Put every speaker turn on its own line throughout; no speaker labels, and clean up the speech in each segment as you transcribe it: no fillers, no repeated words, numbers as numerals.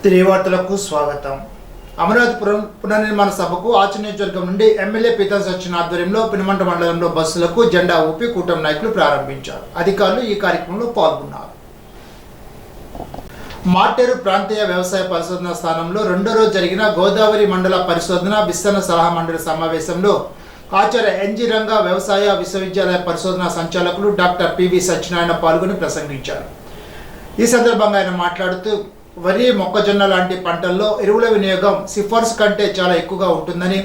వార్తలకు స్వాగతం. అమరావతి పునర్నిర్మాణ సభకు ఆచ నియోజకవర్గం నుండి ఎమ్మెల్యే పీతాన్ సచిన్ ఆధ్వర్యంలో పినమంట మండలంలో బస్సులకు జెండా ఊపి కూటమి నాయకులు ప్రారంభించారు. అధికారులు ఈ కార్యక్రమంలో పాల్గొన్నారు. మార్టేరు ప్రాంతీయ వ్యవసాయ పరిశోధన స్థానంలో రెండో రోజు జరిగిన గోదావరి మండల పరిశోధన విస్తరణ సలహా మండలి సమావేశంలో ఆచార్య ఎన్జి రంగా వ్యవసాయ విశ్వవిద్యాలయ పరిశోధన సంచాలకులు డాక్టర్ పివి సత్యనారాయణ పాల్గొని ప్రసంగించారు. ఈ సందర్భంగా ఆయన మాట్లాడుతూ వరి, మొక్కజొన్న లాంటి పంటల్లో ఎరువుల వినియోగం సిఫార్సు కంటే చాలా ఎక్కువగా ఉంటుందని,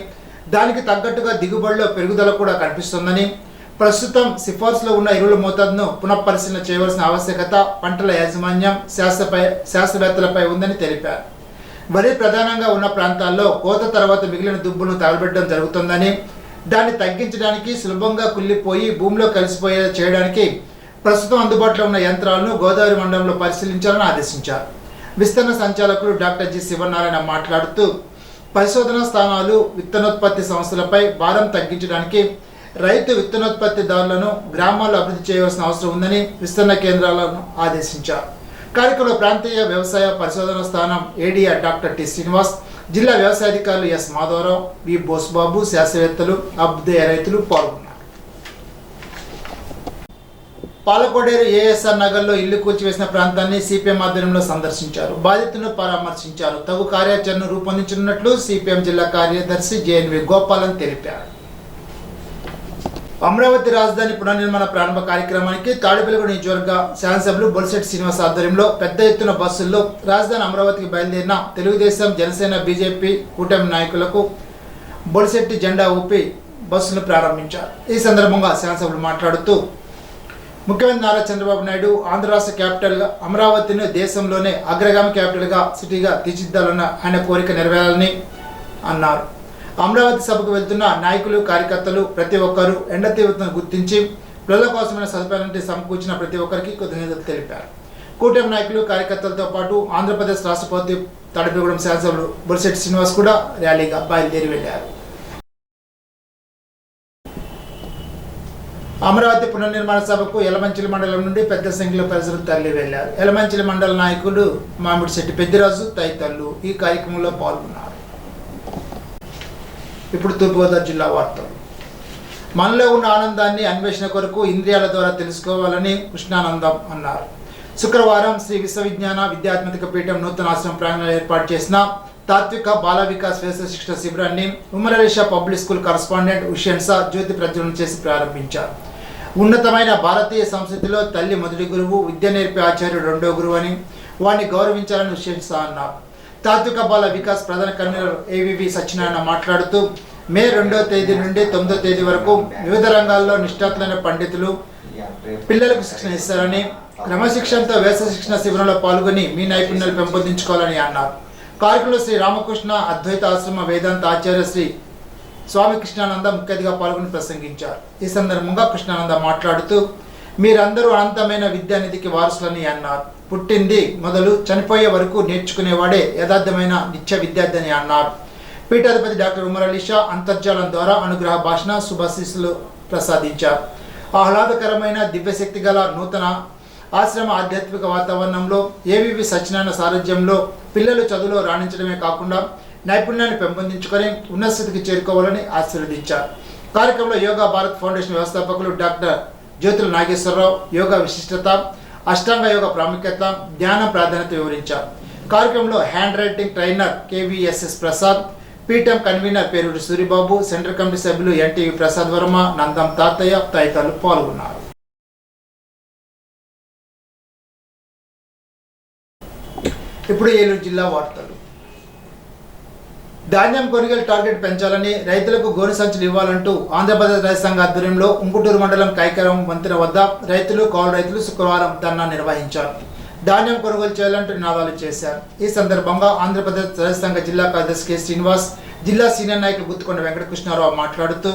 దానికి తగ్గట్టుగా దిగుబడిలో పెరుగుదల కూడా కనిపిస్తుందని, ప్రస్తుతం సిఫార్సులో ఉన్న ఎరువుల మోతాదును పునఃపరిశీలన చేయవలసిన ఆవశ్యకత పంటల యాజమాన్యం శాస్త్రవేత్తలపై ఉందని తెలిపారు. వరి ప్రధానంగా ఉన్న ప్రాంతాల్లో కోత తర్వాత మిగిలిన దుబ్బును తగలబెట్టడం జరుగుతుందని, దాన్ని తగ్గించడానికి సులభంగా కుళ్ళిపోయి భూమిలో కలిసిపోయేలా చేయడానికి ప్రస్తుతం అందుబాటులో ఉన్న యంత్రాలను గోదావరి మండలంలో పరిశీలించాలని ఆదేశించారు. విస్తరణ సంచాలకులు డాక్టర్ జి శివనారాయణ మాట్లాడుతూ పరిశోధనా స్థానాలు విత్తనోత్పత్తి సంస్థలపై భారం తగ్గించడానికి రైతు విత్తనోత్పత్తిదారులను గ్రామాల్లో అభివృద్ధి చేయవలసిన అవసరం ఉందని విస్తరణ కేంద్రాలను ఆదేశించారు. కార్యక్రమంలో ప్రాంతీయ వ్యవసాయ పరిశోధన స్థానం ఏడీఆర్ డాక్టర్ టి శ్రీనివాస్, జిల్లా వ్యవసాయ అధికారులు ఎస్ మాధవరావు, వి బోసుబాబు, శాస్త్రవేత్తలు, అభ్యుదయ రైతులు పాల్గొన్నారు. పాలకోడేరు ఏఎస్ఆర్ నగర్లో ఇల్లు కూల్చివేసిన ప్రాంతాన్ని సిపిఎం ఆధ్వర్యంలో సందర్శించారు. బాధితులను పరామర్శించారు. తగు కార్యాచరణను రూపొందించనున్నట్లు సిపిఎం జిల్లా కార్యదర్శి జేఎన్వి గోపాలన్ తెలిపారు. అమరావతి రాజధాని పునర్నిర్మాణ ప్రారంభ కార్యక్రమానికి తాడేపల్లిగూడెం నియోజకవర్గ శాసనసభ్యులు బొలిశెట్టి శ్రీనివాస్ ఆధ్వర్యంలో పెద్ద ఎత్తున బస్సుల్లో రాజధాని అమరావతికి బయలుదేరిన తెలుగుదేశం, జనసేన, బీజేపీ కూటమి నాయకులకు బొలిశెట్టి జెండా ఊపి బస్సును ప్రారంభించారు. ఈ సందర్భంగా శాసనసభ్యులు మాట్లాడుతూ ముఖ్యమంత్రి నారా చంద్రబాబు నాయుడు ఆంధ్ర రాష్ట్ర క్యాపిటల్గా అమరావతిని దేశంలోనే అగ్రగామి క్యాపిటల్గా సిటీగా తీర్చిదిద్దాలన్న ఆయన కోరిక నెరవేరాలని అన్నారు. అమరావతి సభకు వెళ్తున్న నాయకులు, కార్యకర్తలు ప్రతి ఒక్కరూ ఎండ తీవ్రతను గుర్తించి ప్రజల కోసమైన సదుపాయాలను సమకూర్చిన ప్రతి ఒక్కరికి కృతజ్ఞతలు తెలిపారు. కూటమి నాయకులు, కార్యకర్తలతో పాటు ఆంధ్రప్రదేశ్ రాష్ట్రపతి తాడేపల్లిగూడెం శాసనసభ్యులు బొలిశెట్టి శ్రీనివాస్ కూడా ర్యాలీగా బయలుదేరి వెళ్లారు. అమరావతి పునర్నిర్మాణ సభకు యలమంచిలి మండలం నుండి పెద్ద సంఖ్యలో ప్రజలు తరలి వెళ్లారు. యలమంచిలి మండల నాయకుడు మామిడిశెట్టి పెద్దిరాజు తదితరులు ఈ కార్యక్రమంలో పాల్గొన్నారు. ఇప్పుడు తూర్పుగోదావరి జిల్లా వార్తలు. మనలో ఉన్న ఆనందాన్ని అన్వేషణ కొరకు ఇంద్రియాల ద్వారా తెలుసుకోవాలని కృష్ణానందం అన్నారు. శుక్రవారం శ్రీ విశ్వవిజ్ఞాన విద్యాత్మక పీఠం నూతన ఆశ్రమం ప్రాంగణంలో ఏర్పాటు చేసిన తాత్విక బాల వికాస్ వేసవి శిక్షణ శిబిరాన్ని ఉమరలీషా పబ్లిక్ స్కూల్ కరస్పాండెంట్ ఉషెన్సా జ్యోతి ప్రజ్వలన చేసి ప్రారంభించారు. ఉన్నతమైన భారతీయ సంస్కృతిలో తల్లి మొదటి గురువు, విద్య నేర్పే ఆచార్యుడు రెండో గురువు అని వారిని గౌరవించాలని ఉషెన్సా అన్నారు. తాత్విక బాల వికాస్ ప్రధాన కన్వీనర్ ఏవివి సత్యనారాయణ మాట్లాడుతూ మే 2వ తేదీ నుండి 9వ తేదీ వరకు వివిధ రంగాల్లో నిష్ణాతులైన పండితులు పిల్లలకు శిక్షణ ఇస్తారని, క్రమశిక్షణతో వేసవి శిక్షణ శిబిరంలో పాల్గొని మీ నైపుణ్యాలు పెంపొందించుకోవాలని అన్నారు. కార్యక్రమంలో శ్రీ రామకృష్ణ అద్వైత ఆశ్రమ వేదాంత ఆచార్య శ్రీ స్వామి కృష్ణానంద ముఖ్య అతిథిగా పాల్గొని ప్రసంగించారు. ఈ సందర్భంగా కృష్ణానంద మాట్లాడుతూ మీరందరూ అనంతమైన విద్యానిధికి వారసులని అన్నారు. పుట్టింది మొదలు చనిపోయే వరకు నేర్చుకునేవాడే యథార్థమైన నిత్య విద్యార్థి అని అన్నారు. పీఠాధిపతి డాక్టర్ ఉమరలీషా అంతర్జాలం ద్వారా అనుగ్రహ భాషణ, శుభాశీస్సులు ప్రసాదించారు. ఆహ్లాదకరమైన దివ్యశక్తి గల నూతన ఆశ్రమ ఆధ్యాత్మిక వాతావరణంలో ఏవివి సత్యనారాయణ సారథ్యంలో పిల్లలు చదువులో రాణించడమే కాకుండా నైపుణ్యాన్ని పెంపొందించుకొని ఉన్నత స్థితికి చేరుకోవాలని ఆశీర్వదించారు. కార్యక్రమంలో యోగా భారత్ ఫౌండేషన్ వ్యవస్థాపకులు డాక్టర్ జ్యోతుల నాగేశ్వరరావు యోగా విశిష్టత, అష్టాంగ యోగ ప్రాముఖ్యత, ధ్యానం ప్రాధాన్యత వివరించారు. కార్యక్రమంలో hand writing trainer KVSS Prasad, పీఠం convener Peruri Suribabu, central committee సభ్యులు ఎన్టీవీ ప్రసాద్ వర్మ, నందం తాతయ్య తదితరులు పాల్గొన్నారు. ఇప్పుడు ఏలూరు జిల్లా వార్తలు. ధాన్యం కొనుగోలు టార్గెట్ పెంచాలని, రైతులకు గోనె సంచులు ఇవ్వాలంటూ ఆంధ్రప్రదేశ్ రైతు సంఘ ఆధ్వర్యంలో ఉంగుటూరు మండలం కైకరం వంతెన వద్ద రైతులు, కౌలు రైతులు శుక్రవారం ధర్నా నిర్వహించారు. ధాన్యం కొనుగోలు చేయాలంటూ నినాదాలు చేశారు. ఈ సందర్భంగా ఆంధ్రప్రదేశ్ రైతు సంఘ జిల్లా కార్యదర్శి కె శ్రీనివాస్, జిల్లా సీనియర్ నాయకులు గుత్తుకొండ వెంకటకృష్ణారావు మాట్లాడుతూ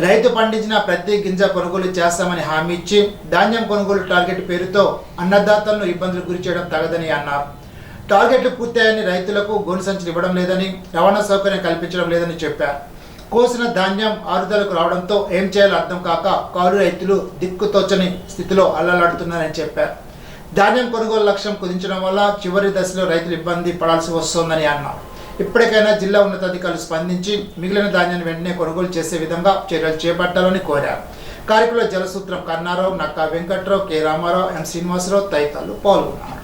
రైతు పండించిన ప్రతి గింజ కొనుగోలు చేస్తామని హామీ ఇచ్చి ధాన్యం కొనుగోలు టార్గెట్ పేరుతో అన్నదాతలను ఇబ్బందులు గురి చేయడం తగదని అన్నారు. టార్గెట్లు పూర్తయ్యాయని, రైతులకు గోనె సంచులు ఇవ్వడం లేదని, రవాణా సౌకర్యం కల్పించడం లేదని చెప్పారు. కోసిన ధాన్యం ఆరుదలకు రావడంతో ఏం చేయాలో అర్థం కాక కౌలు రైతులు దిక్కుతోచని స్థితిలో అల్లలాడుతున్నారని చెప్పారు. ధాన్యం కొనుగోలు లక్ష్యం కుదించడం వల్ల చివరి దశలో రైతులు ఇబ్బంది పడాల్సి వస్తోందని అన్నారు. ఇప్పటికైనా జిల్లా ఉన్నతాధికారులు స్పందించి మిగిలిన ధాన్యాన్ని వెంటనే కొనుగోలు చేసే విధంగా చర్యలు చేపట్టాలని కోరారు. కార్యక్రమంలో జలసూత్రం కన్నారావు, నక్కా వెంకట్రావు, కె రామారావు, ఎం శ్రీనివాసరావు తదితరులు పాల్గొన్నారు.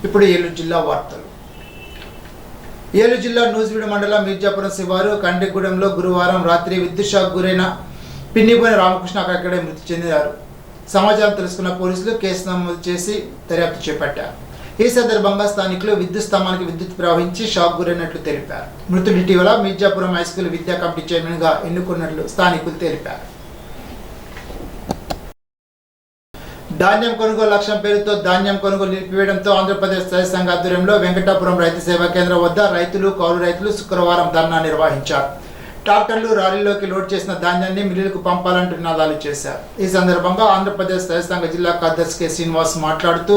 ఇప్పుడు ఏలూరు జిల్లా వార్తలు. ఏలూరు జిల్లా నూజివీడు మండలం మీర్జాపురం శివారు కండ్రిగూడెంలో గురువారం రాత్రి విద్యుత్ షాక్ గురైన పిన్నిపోయిన రామకృష్ణ అక్కడే మృతి చెందారు. సమాచారం తెలుసుకున్న పోలీసులు కేసు నమోదు చేసి దర్యాప్తు చేపట్టారు. ఈ సందర్భంగా స్థానికులు విద్యుత్ స్తంభానికి విద్యుత్ ప్రవహించి షాక్ గురైనట్లు తెలిపారు. మృతుడు ఇటీవల మీర్జాపురం హైస్కూల్ విద్యా కమిటీ చైర్మన్ గా ఎన్నుకున్నట్లు స్థానికులు తెలిపారు. ధాన్యం కొనుగోలు లక్ష్యం పేరుతో ధాన్యం కొనుగోలు నిలిపివేయడంతో ఆంధ్రప్రదేశ్ రైతు సంఘ ఆధ్వర్యంలో వెంకటాపురం రైతు సేవా కేంద్రం వద్ద రైతులు, కౌలు రైతులు శుక్రవారం ధర్నా నిర్వహించారు. ట్రాక్టర్లు లారీలోకి లోడ్ చేసిన ధాన్యాన్ని మిల్లులకు పంపాలంటూ నినాదాలు చేశారు. ఈ సందర్భంగా ఆంధ్రప్రదేశ్ రైతు సంఘ జిల్లా కార్యదర్శి కె శ్రీనివాస్ మాట్లాడుతూ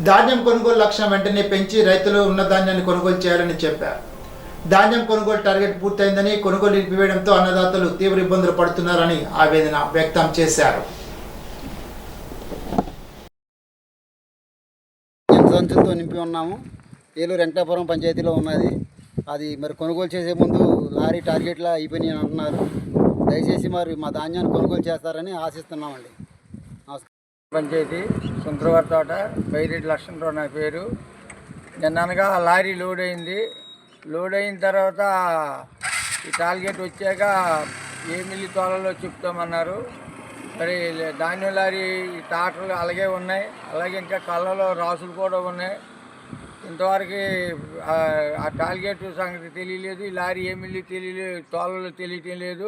ధాన్యం కొనుగోలు లక్ష్యం వెంటనే పెంచి రైతులు ఉన్న ధాన్యాన్ని కొనుగోలు చేయాలని చెప్పారు. ధాన్యం కొనుగోలు టార్గెట్ పూర్తయిందని, కొనుగోలు నిలిపివేయడంతో అన్నదాతలు తీవ్ర ఇబ్బందులు పడుతున్నారని ఆవేదన వ్యక్తం చేశారు.
సంచులతో నింపి ఉన్నాము. ఏలూరు వెంకటాపురం పంచాయతీలో ఉన్నది. అది మరి కొనుగోలు చేసే ముందు లారీ టార్గెట్లా అయిపోయినాయి అంటున్నారు. దయచేసి మరి మా ధాన్యాన్ని కొనుగోలు చేస్తారని ఆశిస్తున్నామండి.
పంచాయతీ శుక్రవారం తోట బైరెడ్డి లక్ష్మణరావు నా పేరు. నిన్ననగా లారీ లోడ్ అయింది. లోడ్ అయిన తర్వాత ఈ టార్గెట్ వచ్చాక ఏ మిల్లి తోలలో చెప్తామన్నారు. మరి ధాన్యం లారీ టాటర్లు అలాగే ఉన్నాయి. అలాగే ఇంకా కళ్ళలో రాసులు కూడా ఉన్నాయి. ఇంతవరకు ఆ టార్గెట్ సంగతి తెలియలేదు. ఈ లారీ ఏ మిల్లి తెలియలేదు, తోలలో తెలియటం లేదు.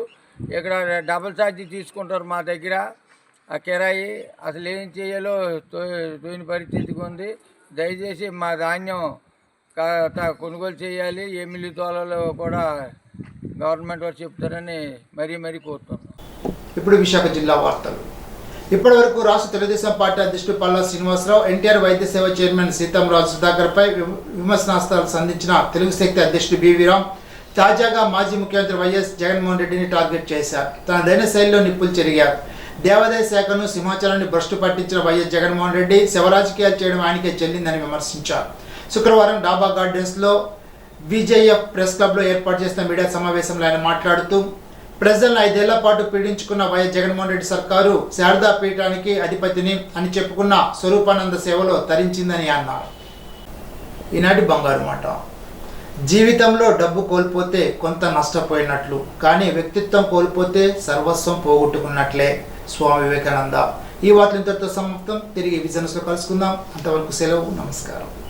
ఇక్కడ డబుల్ ఛార్జీ తీసుకుంటారు మా దగ్గర. ఆ కిరాయి అసలు ఏం చేయాలో తోని పరిస్థితికి ఉంది. దయచేసి మా ధాన్యం కొనుగోలు చేయాలి. ఏ మిల్లి తోలలో కూడా గవర్నమెంట్ వారు చెప్తారని మరీ కోరుతున్నాం.
ఇప్పుడు విశాఖ జిల్లా వార్తలు. ఇప్పటి వరకు రాష్ట్ర తెలుగుదేశం పార్టీ అధ్యక్షుడు పల్లా శ్రీనివాసరావు, ఎన్టీఆర్ వైద్య సేవ చైర్మన్ సీతంరాజు సుధాకర్పై విమర్శనాస్త్రాలు సంధించిన తెలుగు శక్తి అధ్యక్షుడు బివి రామ్ తాజాగా మాజీ ముఖ్యమంత్రి వైఎస్ జగన్మోహన్ రెడ్డిని టార్గెట్ చేశారు. తన దైన శైలిలో నిప్పులు చెరిగారు. దేవాదాయ శాఖను, సింహాచలాన్ని భ్రష్టు పట్టించిన వైఎస్ జగన్మోహన్ రెడ్డి శవరాజకీయాలు చేయడం ఆయనకే చెల్లిందని విమర్శించారు. శుక్రవారం డాబా గార్డెన్స్లో విజేఎఫ్ ప్రెస్ క్లబ్లో ఏర్పాటు చేసిన మీడియా సమావేశంలో ఆయన మాట్లాడుతూ ప్రజలను 5 ఏళ్ల పాటు పీడించుకున్న వైఎస్ జగన్మోహన్ రెడ్డి సర్కారు శారదా పీఠానికి అధిపతిని అని చెప్పుకున్న స్వరూపానంద సేవలో తరించిందని అన్నారు. ఈనాటి బంగారు మాట. జీవితంలో డబ్బు కోల్పోతే కొంత నష్టపోయినట్లు, కానీ వ్యక్తిత్వం కోల్పోతే సర్వస్వం పోగొట్టుకున్నట్లే. స్వామి వివేకానంద. ఈ వార్తలు ఇంతటితో సమాప్తం. తిరిగి విజనస్లో కలుసుకుందాం. అంతవరకు సెలవు. నమస్కారం.